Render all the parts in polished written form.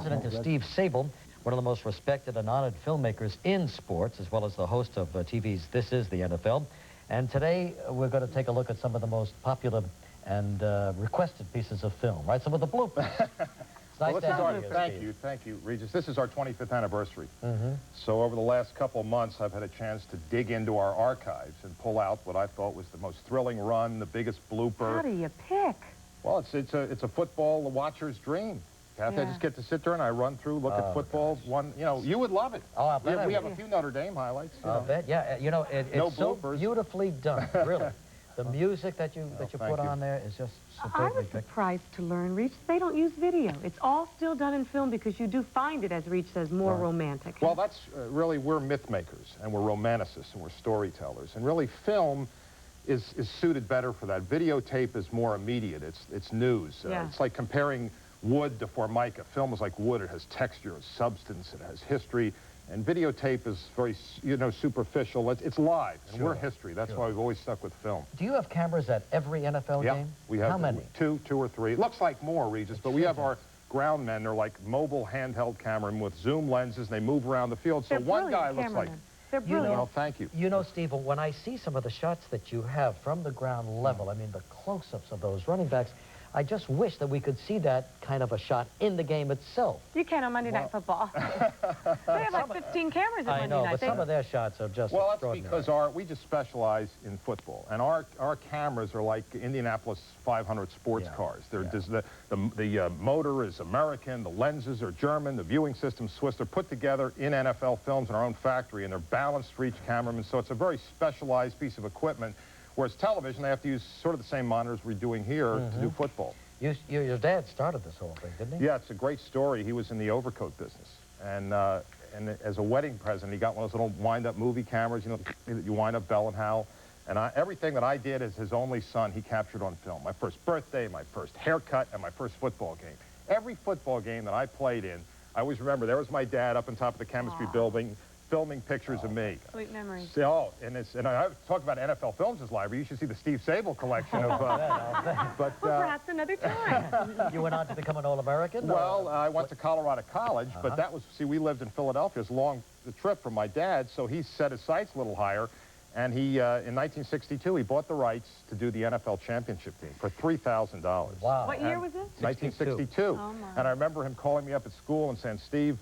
President is Steve Sabol, one of the most respected and honored filmmakers in sports, as well as the host of TV's This Is the NFL. And today, we're going to take a look at some of the most popular and requested pieces of film, right? Some of the bloopers. It's nice to have you, thank you, Regis. This is our 25th anniversary. So over the last couple of months, I've had a chance to dig into our archives and pull out what I thought was the most thrilling run, the biggest blooper. How do you pick? Well, it's a football watcher's dream. Kathie, I just get to sit there and I run through, look at football. One, you know, you would love it. Oh, I bet we have a few Notre Dame highlights. I'll bet, yeah. You know, it's so beautifully done, really. The music that you put on there is just superbly I was surprised to learn, Reach, they don't use video. It's all still done in film because you do find it, as Reach says, more romantic. Well, that's really, we're myth makers and we're romanticists and we're storytellers. And really, film is suited better for that. Videotape is more immediate. It's news. It's like comparing wood to Formica. Film is like wood. It has texture, it has substance, it has history. And videotape is very, superficial. It's live, and we're history. That's why we've always stuck with film. Do you have cameras at every NFL game? We have. How many? Two or three. It looks like more, Regis, but we have our ground men. They're like mobile handheld cameramen with zoom lenses, and they move around the field. So one guy looks like... They're brilliant. Well, thank you. You know, Steve, when I see some of the shots that you have from the ground level, I mean, the close-ups of those running backs, I just wish that we could see that kind of a shot in the game itself. You can on Monday Night Football. They have like 15 cameras at Monday Night. I know, but some of their shots are just extraordinary. That's because we just specialize in football, and our cameras are like Indianapolis 500 sports cars. The motor is American, the lenses are German, the viewing system's Swiss. They're put together in NFL films in our own factory, and they're balanced for each cameraman, so it's a very specialized piece of equipment. Whereas television, they have to use sort of the same monitors we're doing here to do football. Your dad started this whole thing, didn't he? Yeah, it's a great story. He was in the overcoat business. And as a wedding present, he got one of those little wind-up movie cameras, you know, you wind up Bell and Howell. And everything that I did as his only son, he captured on film. My first birthday, my first haircut, and my first football game. Every football game that I played in, I always remember there was my dad up on top of the chemistry building, filming pictures of me. Sweet memories. So, and I talk about NFL Films' library. You should see the Steve Sabol collection of... well, perhaps another time. You went on to become an All-American? Well, I went to Colorado College, but that was, see, we lived in Philadelphia. It was a long trip from my dad, so he set his sights a little higher. And he, in 1962, he bought the rights to do the NFL championship team for $3,000. Wow. What year was this? 1962. Oh, my. And I remember him calling me up at school and saying, Steve,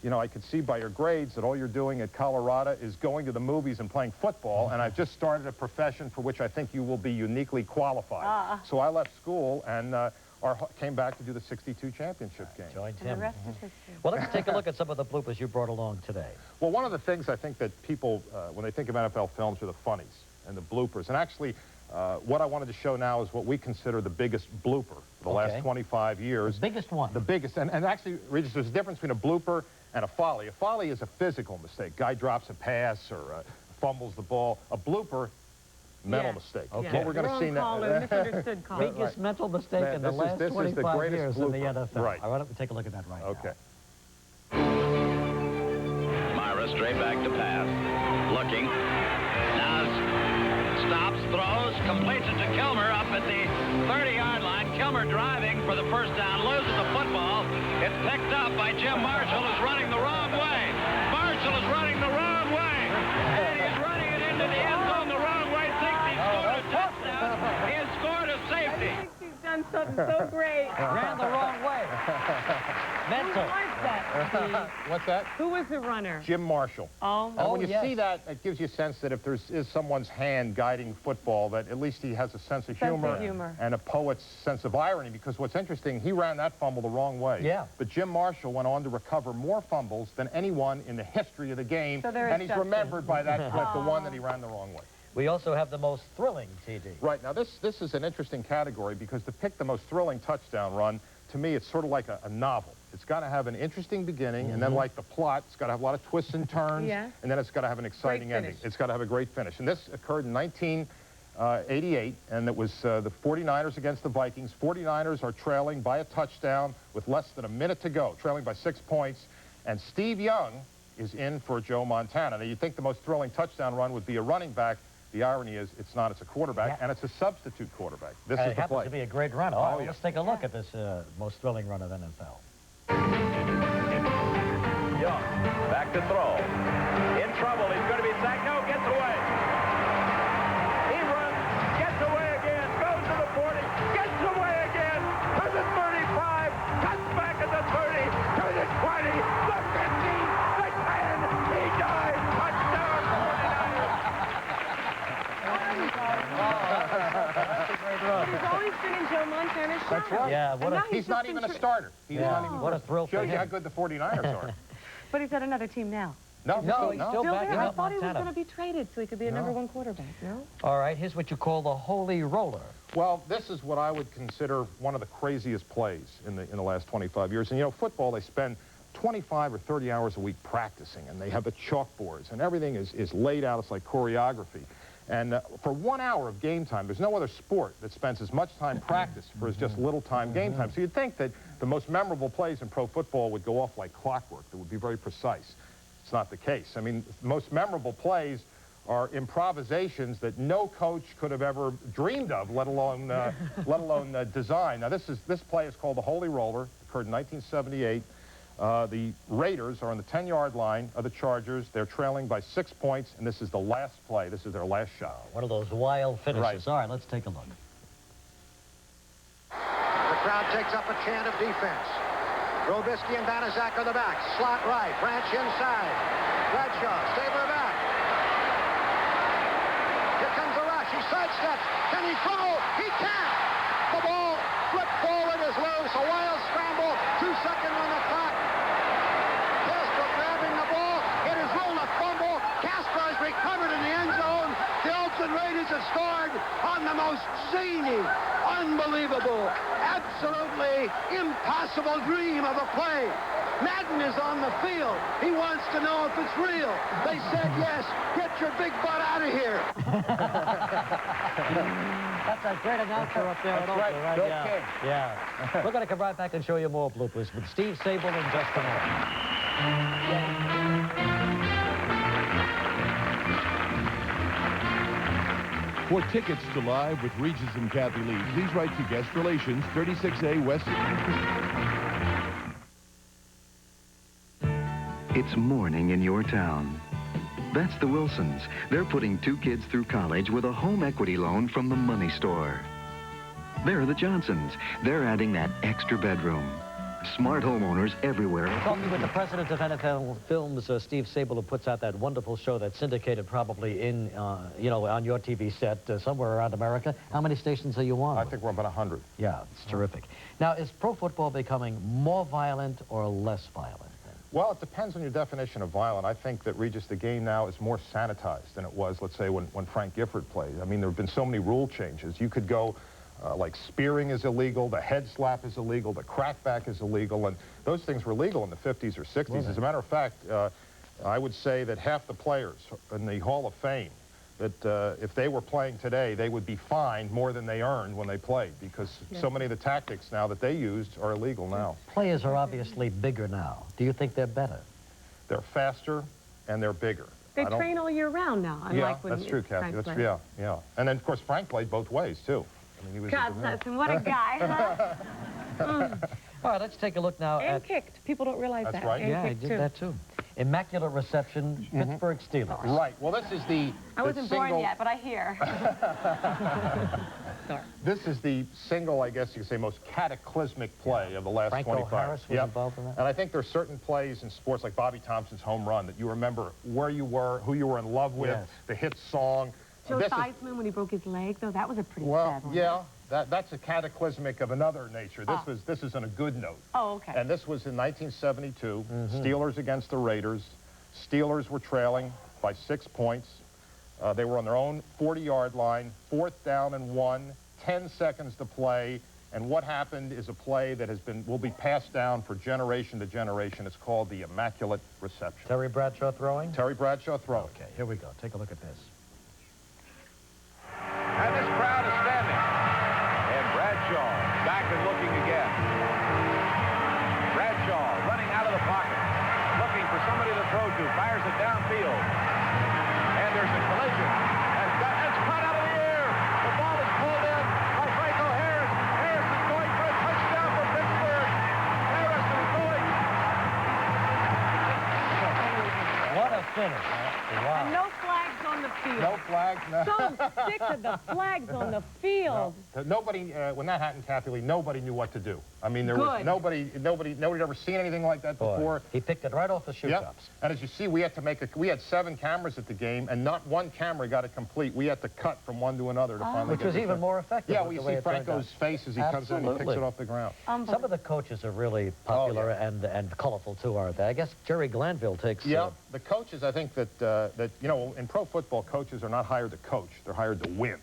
you know, I could see by your grades that all you're doing at Colorado is going to the movies and playing football, and I've just started a profession for which I think you will be uniquely qualified. So I left school and came back to do the '62 championship game. Joined him. And the rest is history. Well, let's take a look at some of the bloopers you brought along today. Well, one of the things I think that people, when they think of NFL films, are the funnies and the bloopers. And actually, what I wanted to show now is what we consider the biggest blooper for the last 25 years. The biggest one. The biggest. And actually, Regis, there's a difference between a blooper and a folly. A folly is a physical mistake. Guy drops a pass or fumbles the ball. A blooper, mental mistake. Okay. What we're going to see now. Misunderstood call. Biggest mental mistake in the last 25 years in the NFL. Right. Why don't we take a look at that right now? Myra straight back to pass. Looking. Now stops, throws, completes it to Kilmer up at the 30-yard line. Kilmer driving for the first down, loses the football. It's picked up by Jim Marshall, who's running the wrong way. Marshall is running the wrong way. And he's running it into the end zone the wrong way. Thinks he scored a touchdown. He has scored a safety. I think he's done something so great. Ran the wrong way. Mental. Who was that? What's that? Who was the runner? Jim Marshall. Oh, and when you see that, it gives you a sense that if there is someone's hand guiding football, that at least he has a sense of humor and a poet's sense of irony, because what's interesting, he ran that fumble the wrong way. Yeah. But Jim Marshall went on to recover more fumbles than anyone in the history of the game, and he's remembered by that clip, the one that he ran the wrong way. We also have the most thrilling TD. Right. Now, this is an interesting category, because to pick the most thrilling touchdown run, to me, it's sort of like a novel. It's got to have an interesting beginning, and then, like the plot, it's got to have a lot of twists and turns, and then it's got to have an exciting ending. It's got to have a great finish. And this occurred in 1988, and it was the 49ers against the Vikings. 49ers are trailing by a touchdown with less than a minute to go, trailing by 6 points, and Steve Young is in for Joe Montana. Now, you'd think the most thrilling touchdown run would be a running back. The irony is it's not. It's a quarterback, and it's a substitute quarterback. This is the play. It happens to be a great run. Let's take a look at this most thrilling run of NFL. to throw. In trouble. He's going to be sacked. No, gets away. He runs, gets away again, goes to the 40, gets away again, to the 35, cuts back at the 30, to the 20, the 15, the 10. He dives. Touchdown, 49ers. He's always been in Joe Montana's shadow. That's right. Yeah, he's not even a starter. He's not even what a thrill for Shows you how him. good the 49ers are. But he's at another team now. No, he's still backing there. I up thought he was Montana. going to be traded so he could be a #1 quarterback, no? All right, here's what you call the holy roller. Well, this is what I would consider one of the craziest plays in the last 25 years. And, you know, football, they spend 25 or 30 hours a week practicing, and they have the chalkboards, and everything is laid out. It's like choreography. And for 1 hour of game time, there's no other sport that spends as much time practice for as just little time game time. So you'd think that the most memorable plays in pro football would go off like clockwork. That would be very precise. It's not the case. I mean, most memorable plays are improvisations that no coach could have ever dreamed of, let alone design. Now, this play is called the Holy Roller. It occurred in 1978. The Raiders are on the 10-yard line of the Chargers. They're trailing by 6 points, and this is the last play. This is their last shot. One of those wild finishes. Right. All right, let's take a look. The crowd takes up a chant of defense. Robisky and Banaszak are the back. Slot right. Branch inside. Bradshaw, Stabler back. Here comes the rush. He sidesteps. Can he throw? He can't. The ball flipped forward is loose. A wild scramble. 2 seconds on the clock. Castro grabbing the ball. It is ruled a fumble. Castro is recovered in the end zone. The Oakland Raiders have scored on the most zany, unbelievable, absolutely impossible dream of a play. Madden is on the field. He wants to know if it's real. They said yes. Get your big butt out of here. That's a great announcer up there. That's right, Bill yeah. King. Yeah. We're going to come right back and show you more bloopers with Steve Sabol in just a moment. For tickets to Live with Regis and Kathie Lee, please write to Guest Relations, 36A West. It's morning in your town. That's the Wilsons. They're putting 2 kids through college with a home equity loan from the money store. There are the Johnsons. They're adding that extra bedroom. Smart homeowners everywhere. Talking with the president of NFL Films, Steve Sabol, who puts out that wonderful show that's syndicated probably in, you know, on your TV set somewhere around America. How many stations are you on? I think we're about 100. Yeah, it's terrific. Now, is pro football becoming more violent or less violent? Well, it depends on your definition of violent. I think that, Regis, the game now is more sanitized than it was, let's say, when Frank Gifford played. I mean, there have been so many rule changes. You could go, like spearing is illegal, the head slap is illegal, the crackback is illegal, and those things were legal in the 50s or 60s. As a matter of fact, I would say that half the players in the Hall of Fame, that if they were playing today, they would be fined more than they earned when they played, because so many of the tactics now that they used are illegal now. Players are obviously bigger now. Do you think they're better? They're faster and they're bigger. They train all year round now. Yeah, that's true, Kathie. That's, yeah. And then, of course, Frank played both ways, too. I mean, he was God bless him. What a guy, huh? All right, let's take a look now And at... kicked. People don't realize That's that. right. And Yeah, I kicked, did too. that, too. Immaculate reception, Pittsburgh Steelers. Right. Well, this is the I wasn't single, born yet, but I hear. Sorry. This is the single, I guess you could say, most cataclysmic play of the last Franco 25. Harris was involved in that? And I think there are certain plays in sports like Bobby Thompson's home run that you remember where you were, who you were in love with, the hit song. Joe Theismann, when he broke his leg, though, that was a pretty Well, sad one. yeah, that's a cataclysmic of another nature. This is on a good note. Oh, okay. And this was in 1972, Steelers against the Raiders. Steelers were trailing by 6 points. They were on their own 40-yard line, 4th down and 1, 10 seconds to play. And what happened is a play that will be passed down for generation to generation. It's called the Immaculate Reception. Terry Bradshaw throwing? Terry Bradshaw throwing. Okay, here we go. Take a look at this. And this crowd is standing. And Bradshaw back and looking again. Bradshaw running out of the pocket, looking for somebody to throw to, fires it downfield. And there's a collision. And it's caught out of the air. The ball is pulled in by Franco Harris. Harris is going for a touchdown for Pittsburgh. Harris is going. finished. Wow. And no flags on the field. No flags. No. So sick of the flags on the field. No. Nobody, when that happened, Kathie Lee, nobody knew what to do. I mean, there was nobody ever seen anything like that before. He picked it right off the shoe tops. And as you see, we had 7 cameras at the game, and not one camera got it complete. We had to cut from one to another to finally Which was even more effective. Yeah, well, you see Franco's face as he comes in and he picks it off the ground. Some of the coaches are really popular and colorful, too, aren't they? I guess Jerry Glanville takes... Yeah, the coaches, I think that, you know, in pro football, coaches are not hired to coach. They're hired to win.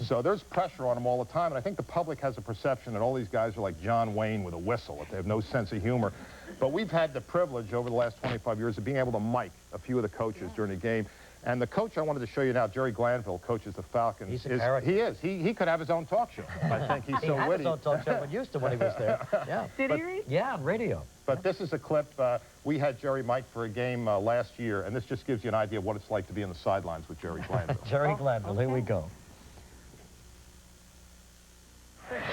So there's pressure on them all the time, and I think the public has a perception that all these guys are like John Wayne with a whistle, that they have no sense of humor. But we've had the privilege over the last 25 years of being able to mic a few of the coaches during the game. And the coach I wanted to show you now, Jerry Glanville, coaches the Falcons. He's a character. He could have his own talk show. I think he's so witty. He had his own talk show, but used to when he was there. Yeah. Did he read? Yeah, on radio. But this is a clip. We had Jerry mic'd for a game last year, and this just gives you an idea of what it's like to be on the sidelines with Jerry Glanville. Jerry Glanville, here we go.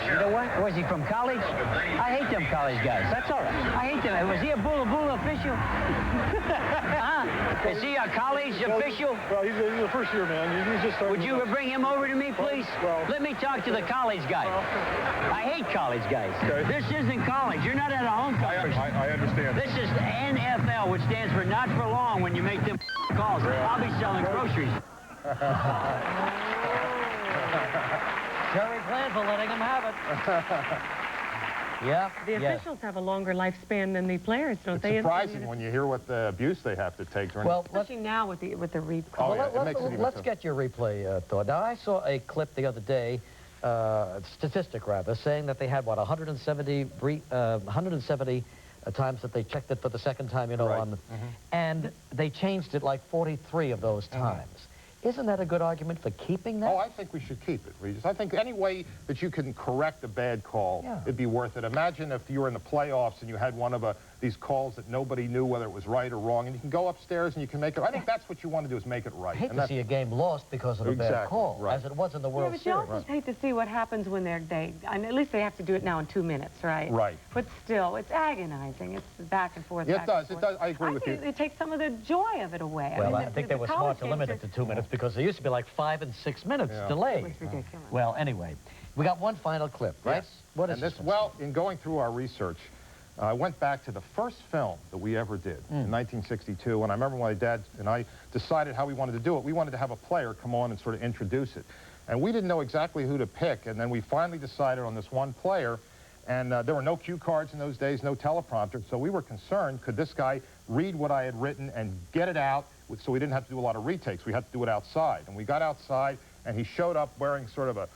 You know what? Was he from college? I hate them college guys. That's all right. I hate them. Was he a Bula Bula official? Huh? Is he a college official? Well, he's a first-year man. He's just starting. Would you bring him over to me, please? Let me talk to the college guy. I hate college guys. Okay. This isn't college. You're not at a home conference. I understand. This is the NFL, which stands for not for long when you make them calls. I'll be selling groceries. Jerry Glanville letting him have it. Yeah. The officials have a longer lifespan than the players, don't they? It's surprising when you hear what the abuse they have to take during. Well, especially now with the recall. Let's get your replay thought. Now, I saw a clip the other day, statistic rather, saying that they had, what, 170 times that they checked it for the second time, you know, on, and they changed it like 43 of those times. Isn't that a good argument for keeping that? Oh, I think we should keep it, Regis. I think any way that you can correct a bad call, it'd be worth it. Imagine if you were in the playoffs and you had one of these calls that nobody knew whether it was right or wrong, and you can go upstairs and you can make it. I think that's what you want to do, is make it right. I hate to see a game lost because of a bad call, as it was in the World Series. Series. But you also hate to see what happens when at least they have to do it now in 2 minutes, right? Right. But still, it's agonizing. It's back and forth. Yeah, it does. It does. I agree with you. It takes some of the joy of it away. Well, I think they were smart to limit it to 2 minutes because there used to be like 5 and 6 minutes delay. It was ridiculous. Well, anyway, we got one final clip, right? Yes. What is this? Well, in going through our research, I went back to the first film that we ever did in 1962, and I remember when my dad and I decided how we wanted to do it. We wanted to have a player come on and sort of introduce it. And we didn't know exactly who to pick, and then we finally decided on this one player, and there were no cue cards in those days, no teleprompter, so we were concerned, could this guy read what I had written and get it out, so we didn't have to do a lot of retakes. We had to do it outside. And we got outside, and he showed up wearing sort of a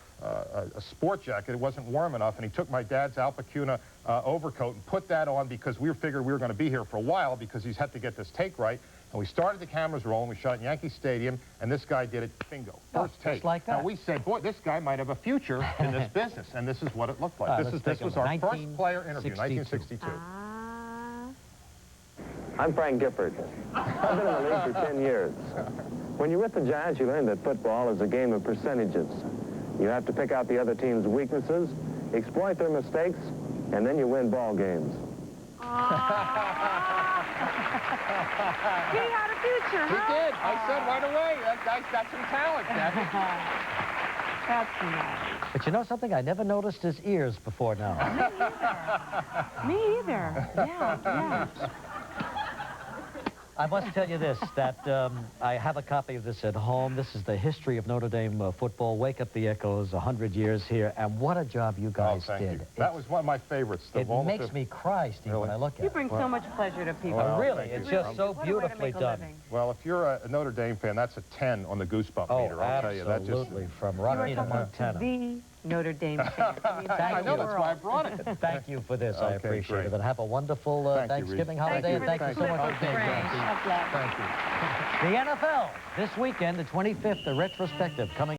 sport jacket. It wasn't warm enough, and he took my dad's Alpacuna overcoat and put that on because we figured we were going to be here for a while because he's had to get this take right. And we started the cameras rolling. We shot in Yankee Stadium, and this guy did it, bingo, first take. Just like that. And we said, boy, this guy might have a future in this business, and this is what it looked like. This was our first player interview, 1962. I'm Frank Gifford. I've been in the league for 10 years. When you're with the Giants, you learn that football is a game of percentages. You have to pick out the other team's weaknesses, exploit their mistakes, and then you win ball games. He had a future, He did. I said right away, that guy's got some talent, Kathie. That's nice. But you know something? I never noticed his ears before now. Me either. Yeah. I must tell you this, that I have a copy of this at home. This is the history of Notre Dame football. Wake Up the Echoes, 100 years here. And what a job you guys did. You. That was one of my favorites. It makes me cry, Steve, when I look at it. You bring so much pleasure to people. Well, really, it's just so beautifully done. Well, if you're a Notre Dame fan, that's a 10 on the goosebump meter, I'll tell you. Absolutely, from Rocky to Montana. The Notre Dame fan. I know, that's why I brought it. Thank you for this. I appreciate it. And have a wonderful Thanksgiving holiday. Thank you so much for being here. Thank you. The NFL, this weekend, the 25th, the retrospective, coming